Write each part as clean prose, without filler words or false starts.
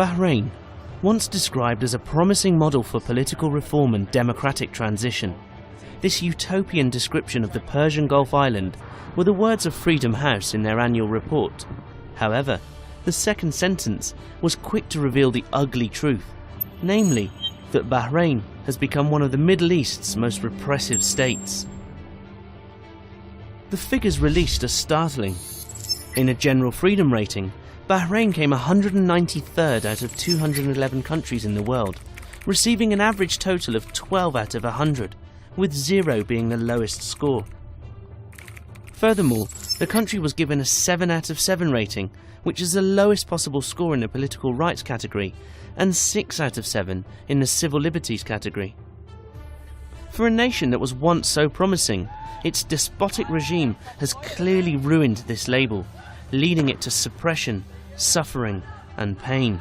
Bahrain, once described as a promising model for political reform and democratic transition. This utopian description of the Persian Gulf island were the words of Freedom House in their annual report. However, the second sentence was quick to reveal the ugly truth, namely that Bahrain has become one of the Middle East's most repressive states. The figures released are startling. In a general freedom rating, Bahrain came 193rd out of 211 countries in the world, receiving an average total of 12 out of 100, with 0 being the lowest score. Furthermore, the country was given a 7 out of 7 rating, which is the lowest possible score in the political rights category, and 6 out of 7 in the civil liberties category. For a nation that was once so promising, its despotic regime has clearly ruined this label, leading it to suppression, suffering and pain.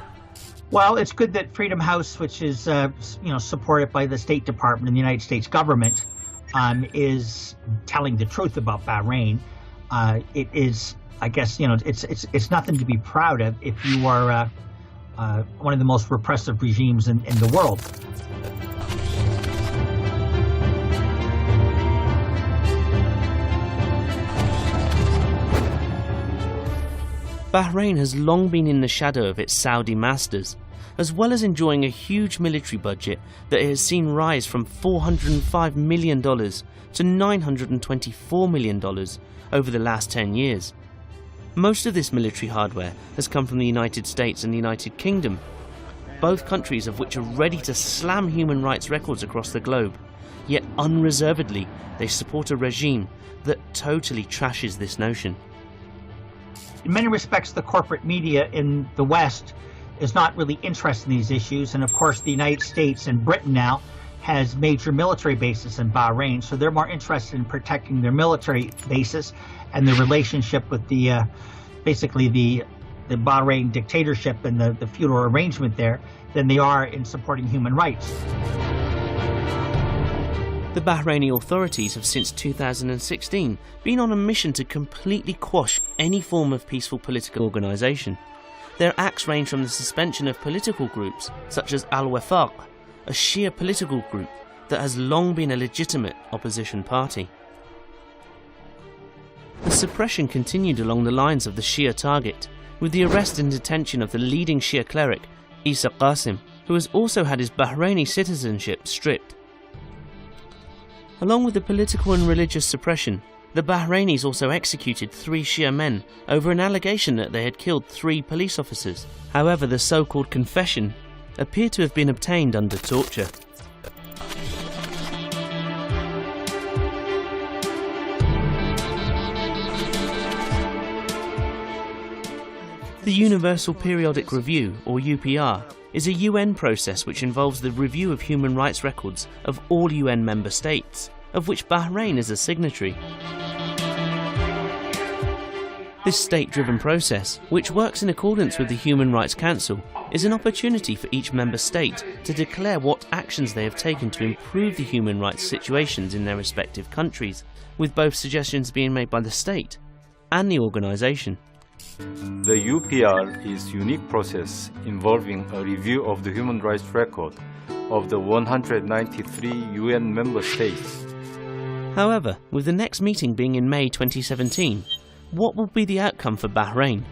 Well, it's good that Freedom House, which is supported by the State Department and the United States government, is telling the truth about Bahrain. It is, I guess, it's nothing to be proud of if you are one of the most repressive regimes in the world. Bahrain has long been in the shadow of its Saudi masters, as well as enjoying a huge military budget that it has seen rise from $405 million to $924 million over the last 10 years. Most of this military hardware has come from the United States and the United Kingdom, both countries of which are ready to slam human rights records across the globe, yet unreservedly they support a regime that totally trashes this notion. In many respects, the corporate media in the West is not really interested in these issues, and of course the United States and Britain now has major military bases in Bahrain, so they're more interested in protecting their military bases and the relationship with the basically the Bahrain dictatorship and the feudal arrangement there than they are in supporting human rights. The Bahraini authorities have since 2016 been on a mission to completely quash any form of peaceful political organisation. Their acts range from the suspension of political groups such as Al-Wafaq, a Shia political group that has long been a legitimate opposition party. The suppression continued along the lines of the Shia target, with the arrest and detention of the leading Shia cleric, Isa Qasim, who has also had his Bahraini citizenship stripped. Along with the political and religious suppression, the Bahrainis also executed 3 Shia men over an allegation that they had killed 3 police officers. However, the so-called confession appeared to have been obtained under torture. The Universal Periodic Review, or UPR, is a UN process which involves the review of human rights records of all UN member states, of which Bahrain is a signatory. This state-driven process, which works in accordance with the Human Rights Council, is an opportunity for each member state to declare what actions they have taken to improve the human rights situations in their respective countries, with both suggestions being made by the state and the organisation. The UPR is a unique process involving a review of the human rights record of the 193 UN member states. However, with the next meeting being in May 2017, what will be the outcome for Bahrain?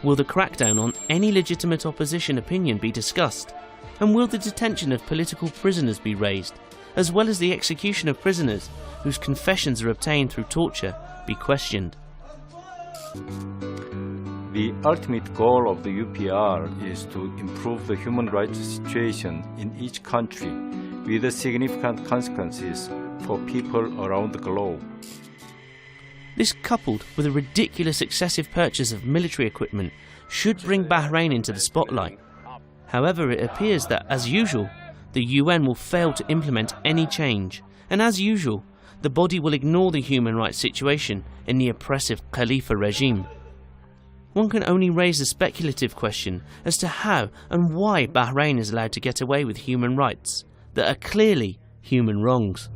Will the crackdown on any legitimate opposition opinion be discussed? And will the detention of political prisoners be raised, as well as the execution of prisoners whose confessions are obtained through torture be questioned? The ultimate goal of the UPR is to improve the human rights situation in each country with significant consequences for people around the globe. This, coupled with a ridiculous excessive purchase of military equipment, should bring Bahrain into the spotlight. However, it appears that, as usual, the UN will fail to implement any change, and as usual, the body will ignore the human rights situation in the oppressive Khalifa regime. One can only raise a speculative question as to how and why Bahrain is allowed to get away with human rights that are clearly human wrongs.